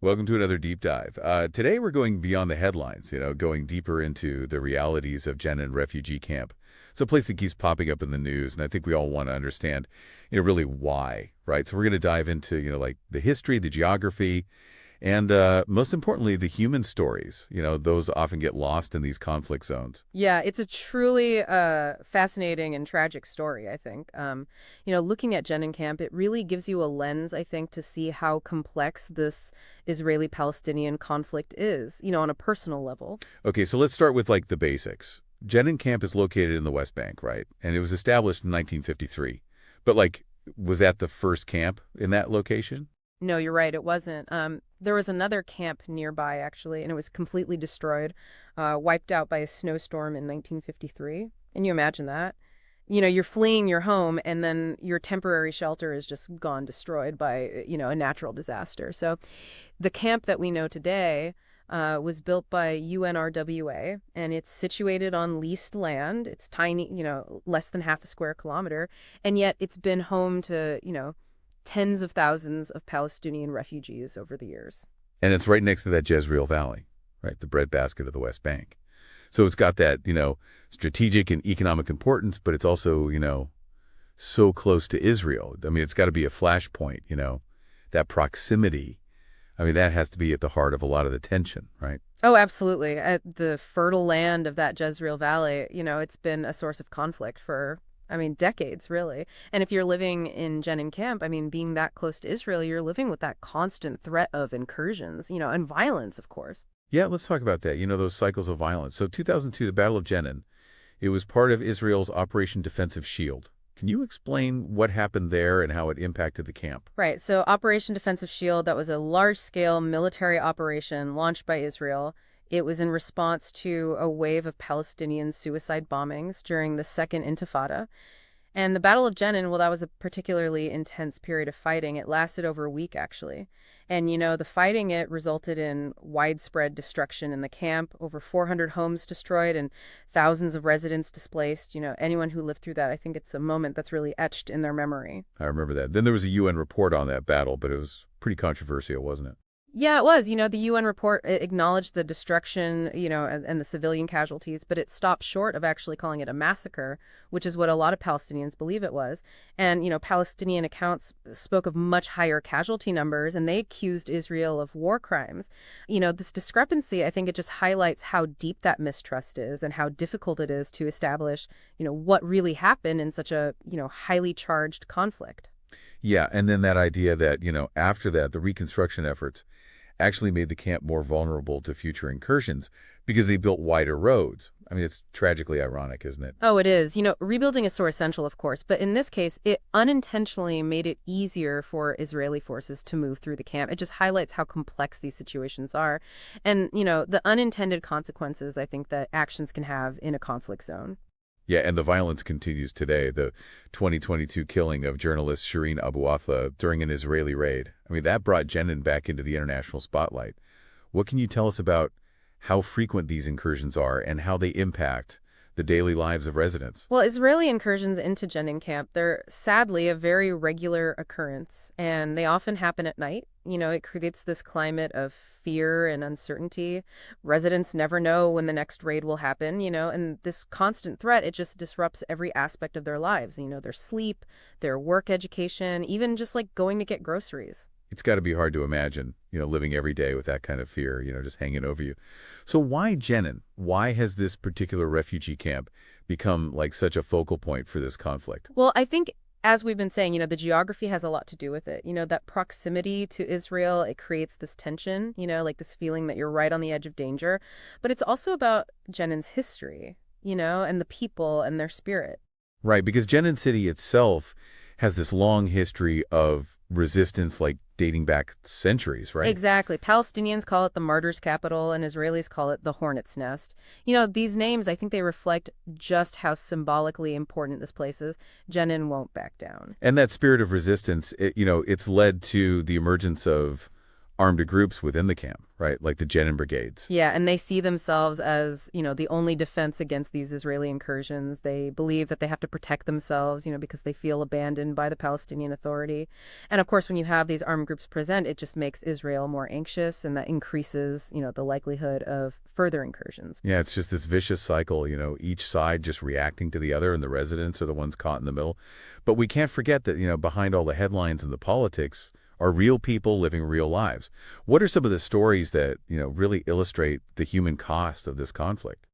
Welcome to another deep dive. Today we're going beyond the headlines, going deeper into the realities of Jenin Refugee Camp. It's a place that keeps popping up in the news, and I think we all want to understand, really why, right? So we're going to dive into, like the history, the geography, and most importantly, the human stories. Those often get lost in these conflict zones. Yeah, it's a truly fascinating and tragic story, I think. Looking at Jenin Camp, it really gives you a lens, I think, to see how complex this Israeli-Palestinian conflict is, on a personal level. Okay, so let's start with like the basics. Jenin Camp is located in the West Bank, right? And it was established in 1953. But like, was that the first camp in that location? No, you're right, it wasn't. There was another camp nearby, actually, and it was completely destroyed, wiped out by a snowstorm in 1953. Can you imagine that? You're fleeing your home, and then your temporary shelter is just gone, destroyed by, a natural disaster. So the camp that we know today was built by UNRWA, and it's situated on leased land. It's tiny, less than half a square kilometer, and yet it's been home to, tens of thousands of Palestinian refugees over the years. And it's right next to that Jezreel Valley, right? The breadbasket of the West Bank. So it's got that, strategic and economic importance, but it's also, so close to Israel. I mean, it's got to be a flashpoint, that proximity. I mean, that has to be at the heart of a lot of the tension, right? Oh, absolutely. At the fertile land of that Jezreel Valley, it's been a source of conflict for, decades, really. And if you're living in Jenin Camp, being that close to Israel, you're living with that constant threat of incursions, and violence, of course. Yeah, let's talk about that. Those cycles of violence. So 2002, the Battle of Jenin, it was part of Israel's Operation Defensive Shield. Can you explain what happened there and how it impacted the camp? Right. So Operation Defensive Shield, that was a large-scale military operation launched by Israel. It was in response to a wave of Palestinian suicide bombings during the Second Intifada. And the Battle of Jenin, well, that was a particularly intense period of fighting. It lasted over a week, actually. And, the fighting, it resulted in widespread destruction in the camp, over 400 homes destroyed and thousands of residents displaced. Anyone who lived through that, I think it's a moment that's really etched in their memory. I remember that. Then there was a UN report on that battle, but it was pretty controversial, wasn't it? Yeah, it was. The UN report acknowledged the destruction, and the civilian casualties, but it stopped short of actually calling it a massacre, which is what a lot of Palestinians believe it was. And, Palestinian accounts spoke of much higher casualty numbers, and they accused Israel of war crimes. This discrepancy, I think it just highlights how deep that mistrust is and how difficult it is to establish, what really happened in such a, highly charged conflict. Yeah, and then that idea that, after that, the reconstruction efforts actually made the camp more vulnerable to future incursions because they built wider roads. I mean, it's tragically ironic, isn't it? Oh, it is. Rebuilding is so essential, of course, but in this case, it unintentionally made it easier for Israeli forces to move through the camp. It just highlights how complex these situations are and, the unintended consequences, I think, that actions can have in a conflict zone. Yeah, and the violence continues today. The 2022 killing of journalist Shireen Abu Akleh during an Israeli raid. I mean, that brought Jenin back into the international spotlight. What can you tell us about how frequent these incursions are and how they impact the daily lives of residents? Well, Israeli incursions into Jenin camp, they're sadly a very regular occurrence, and they often happen at night. It creates this climate of fear and uncertainty. Residents never know when the next raid will happen, and this constant threat, it just disrupts every aspect of their lives, their sleep, their work, education, even just like going to get groceries. It's got to be hard to imagine, living every day with that kind of fear, just hanging over you. So why Jenin? Why has this particular refugee camp become like such a focal point for this conflict? Well, I think as we've been saying, the geography has a lot to do with it. That proximity to Israel, it creates this tension, like this feeling that you're right on the edge of danger. But it's also about Jenin's history, and the people and their spirit. Right, because Jenin City itself has this long history of resistance, like dating back centuries, right? Exactly. Palestinians call it the martyr's capital, and Israelis call it the hornet's nest. These names, I think they reflect just how symbolically important this place is. Jenin won't back down. And that spirit of resistance, it's led to the emergence of armed groups within the camp, right? Like the Jenin brigades. Yeah, and they see themselves as, the only defense against these Israeli incursions. They believe that they have to protect themselves, because they feel abandoned by the Palestinian Authority. And of course, when you have these armed groups present, it just makes Israel more anxious, and that increases, the likelihood of further incursions. Yeah, it's just this vicious cycle, each side just reacting to the other, and the residents are the ones caught in the middle. But we can't forget that, behind all the headlines and the politics are real people living real lives. What are some of the stories that, really illustrate the human cost of this conflict?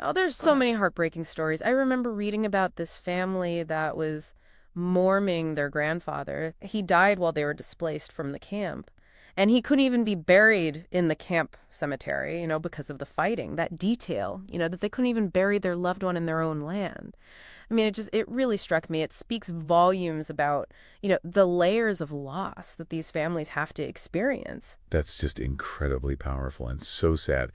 Oh, there's so many heartbreaking stories. I remember reading about this family that was mourning their grandfather. He died while they were displaced from the camp. And he couldn't even be buried in the camp cemetery, because of the fighting. That detail, that they couldn't even bury their loved one in their own land. I mean, it really struck me. It speaks volumes about, the layers of loss that these families have to experience. That's just incredibly powerful and so sad.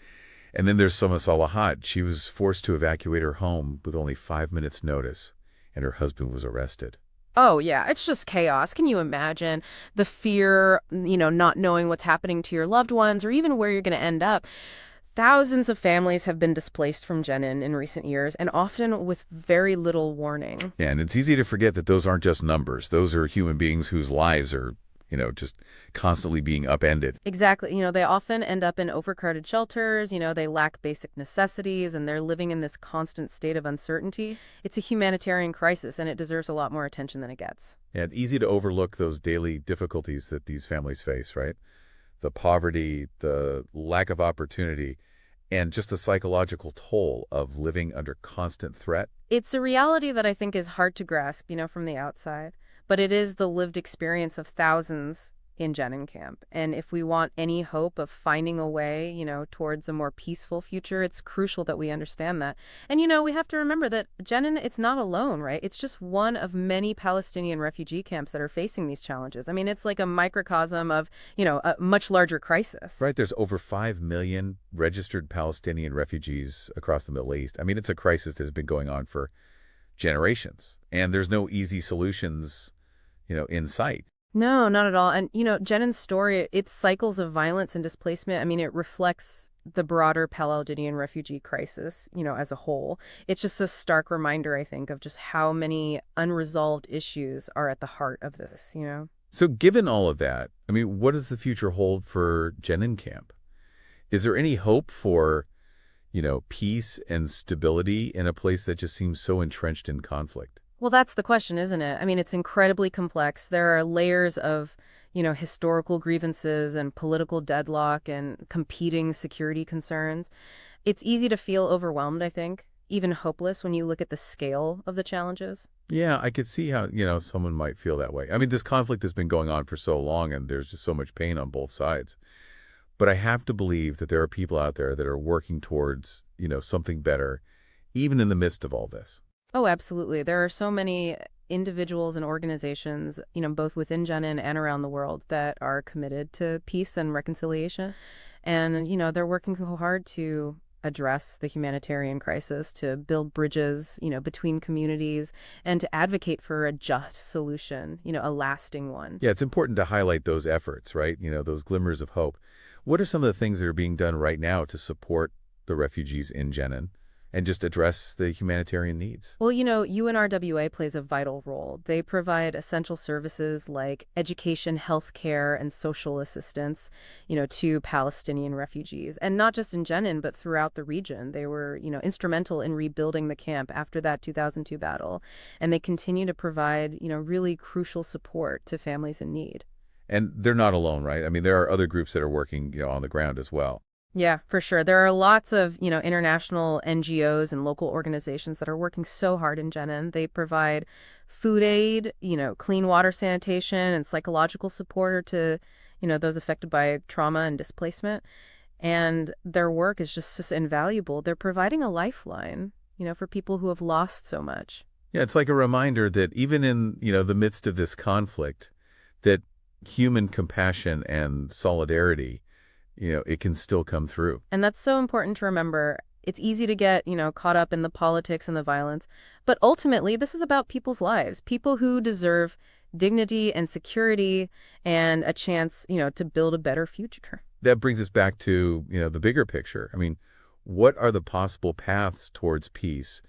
And then there's Sama Salahat. She was forced to evacuate her home with only 5 minutes notice, and her husband was arrested. Oh, yeah, it's just chaos. Can you imagine the fear, not knowing what's happening to your loved ones or even where you're going to end up? Thousands of families have been displaced from Jenin in recent years, and often with very little warning. Yeah, and it's easy to forget that those aren't just numbers. Those are human beings whose lives are, just constantly being upended. Exactly. They often end up in overcrowded shelters, they lack basic necessities, and they're living in this constant state of uncertainty. It's a humanitarian crisis, and it deserves a lot more attention than it gets. Yeah, it's easy to overlook those daily difficulties that these families face, right? The poverty, the lack of opportunity, and just the psychological toll of living under constant threat. It's a reality that I think is hard to grasp, from the outside, but it is the lived experience of thousands in Jenin camp. And if we want any hope of finding a way, towards a more peaceful future, it's crucial that we understand that. And, we have to remember that Jenin, it's not alone, right? It's just one of many Palestinian refugee camps that are facing these challenges. I mean, it's like a microcosm of, a much larger crisis. Right, there's over 5 million registered Palestinian refugees across the Middle East. I mean, it's a crisis that has been going on for generations, and there's no easy solutions, in sight. No, not at all. And, Jenin's story, its cycles of violence and displacement, I mean, it reflects the broader Palestinian refugee crisis, as a whole. It's just a stark reminder, I think, of just how many unresolved issues are at the heart of this. So given all of that, I mean, what does the future hold for Jenin Camp? Is there any hope for, peace and stability in a place that just seems so entrenched in conflict? Well, that's the question, isn't it? I mean, it's incredibly complex. There are layers of, historical grievances and political deadlock and competing security concerns. It's easy to feel overwhelmed, I think, even hopeless when you look at the scale of the challenges. Yeah, I could see how, someone might feel that way. I mean, this conflict has been going on for so long, and there's just so much pain on both sides. But I have to believe that there are people out there that are working towards, something better, even in the midst of all this. Oh, absolutely. There are so many individuals and organizations, both within Jenin and around the world that are committed to peace and reconciliation. And, they're working so hard to address the humanitarian crisis, to build bridges, between communities, and to advocate for a just solution, a lasting one. Yeah, it's important to highlight those efforts, right? Those glimmers of hope. What are some of the things that are being done right now to support the refugees in Jenin and just address the humanitarian needs? Well, UNRWA plays a vital role. They provide essential services like education, healthcare, and social assistance, to Palestinian refugees. And not just in Jenin, but throughout the region. They were, instrumental in rebuilding the camp after that 2002 battle. And they continue to provide, really crucial support to families in need. And they're not alone, right? I mean, there are other groups that are working, on the ground as well. Yeah, for sure. There are lots of, international NGOs and local organizations that are working so hard in Jenin. They provide food aid, clean water sanitation and psychological support to, those affected by trauma and displacement. And their work is just invaluable. They're providing a lifeline, for people who have lost so much. Yeah, it's like a reminder that even in, the midst of this conflict, that human compassion and solidarity, it can still come through. And that's so important to remember. It's easy to get, caught up in the politics and the violence. But ultimately, this is about people's lives, people who deserve dignity and security and a chance, to build a better future. That brings us back to, the bigger picture. I mean, what are the possible paths towards peace,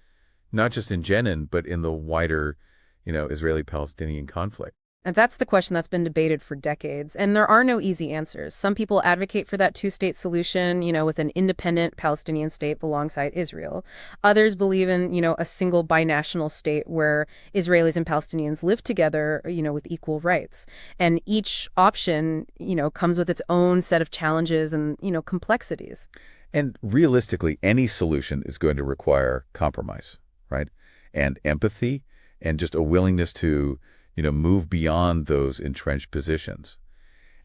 not just in Jenin, but in the wider, Israeli-Palestinian conflict? And that's the question that's been debated for decades. And there are no easy answers. Some people advocate for that two-state solution, with an independent Palestinian state alongside Israel. Others believe in, a single binational state where Israelis and Palestinians live together, with equal rights. And each option, comes with its own set of challenges and, complexities. And realistically, any solution is going to require compromise, right? And empathy and just a willingness to move beyond those entrenched positions.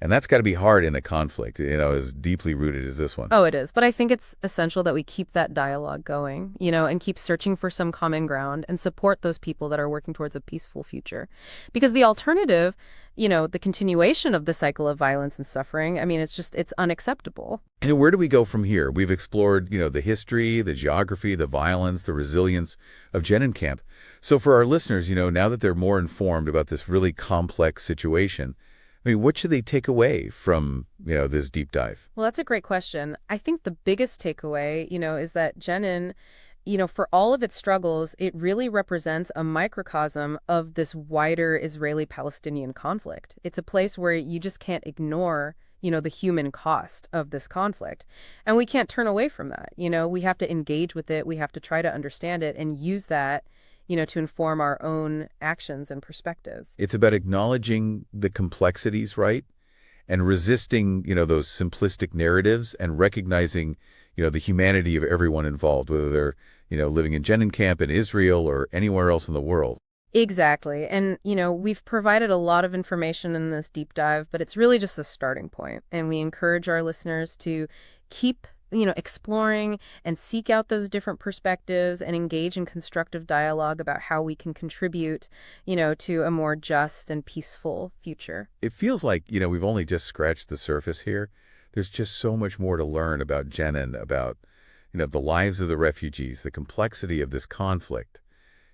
And that's got to be hard in a conflict, as deeply rooted as this one. Oh, it is. But I think it's essential that we keep that dialogue going, and keep searching for some common ground and support those people that are working towards a peaceful future. Because the alternative, the continuation of the cycle of violence and suffering, I mean, it's unacceptable. And where do we go from here? We've explored, the history, the geography, the violence, the resilience of Jenin Camp. So for our listeners, now that they're more informed about this really complex situation, I mean, what should they take away from, this deep dive? Well, that's a great question. I think the biggest takeaway, is that Jenin, for all of its struggles, it really represents a microcosm of this wider Israeli-Palestinian conflict. It's a place where you just can't ignore, the human cost of this conflict. And we can't turn away from that. We have to engage with it. We have to try to understand it and use that to inform our own actions and perspectives. It's about acknowledging the complexities, right? And resisting, those simplistic narratives and recognizing, the humanity of everyone involved, whether they're, living in Jenin Camp in Israel or anywhere else in the world. Exactly. And, we've provided a lot of information in this deep dive, but it's really just a starting point. And we encourage our listeners to keep exploring and seek out those different perspectives and engage in constructive dialogue about how we can contribute, to a more just and peaceful future. It feels like, we've only just scratched the surface here. There's just so much more to learn about Jenin, about, the lives of the refugees, the complexity of this conflict.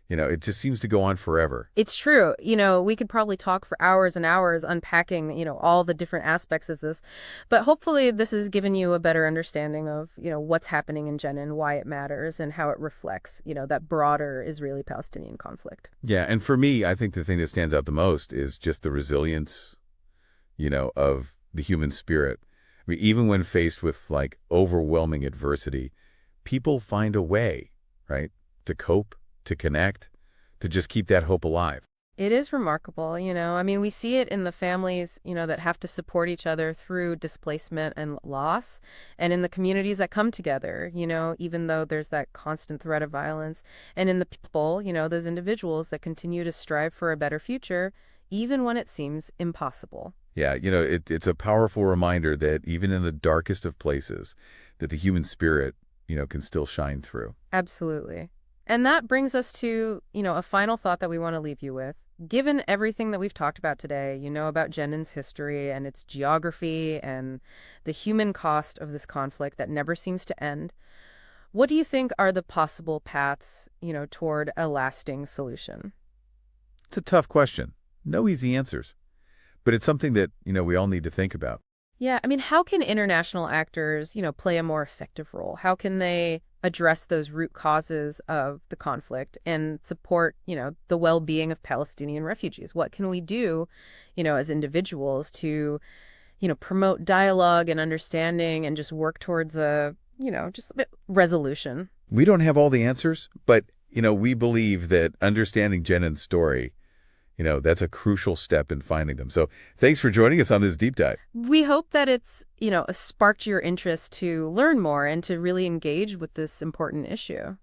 It just seems to go on forever. It's true. We could probably talk for hours and hours unpacking, all the different aspects of this. But hopefully this has given you a better understanding of, what's happening in Jenin, why it matters, and how it reflects, that broader Israeli-Palestinian conflict. Yeah, and for me, I think the thing that stands out the most is just the resilience, of the human spirit. I mean, even when faced with, overwhelming adversity, people find a way, right, to cope, to connect, to just keep that hope alive. It is remarkable, I mean, we see it in the families, that have to support each other through displacement and loss, and in the communities that come together, even though there's that constant threat of violence, and in the people, those individuals that continue to strive for a better future, even when it seems impossible. Yeah, it's a powerful reminder that even in the darkest of places, that the human spirit, can still shine through. Absolutely. And that brings us to, a final thought that we want to leave you with. Given everything that we've talked about today, about Jenin's history and its geography and the human cost of this conflict that never seems to end, what do you think are the possible paths, toward a lasting solution? It's a tough question. No easy answers. But it's something that, we all need to think about. Yeah, I mean, how can international actors, play a more effective role? How can they address those root causes of the conflict and support, the well-being of Palestinian refugees? What can we do, as individuals to, promote dialogue and understanding and just work towards a, just a bit resolution? We don't have all the answers, but, we believe that understanding Jenin's story, that's a crucial step in finding them. So thanks for joining us on this deep dive. We hope that it's, sparked your interest to learn more and to really engage with this important issue.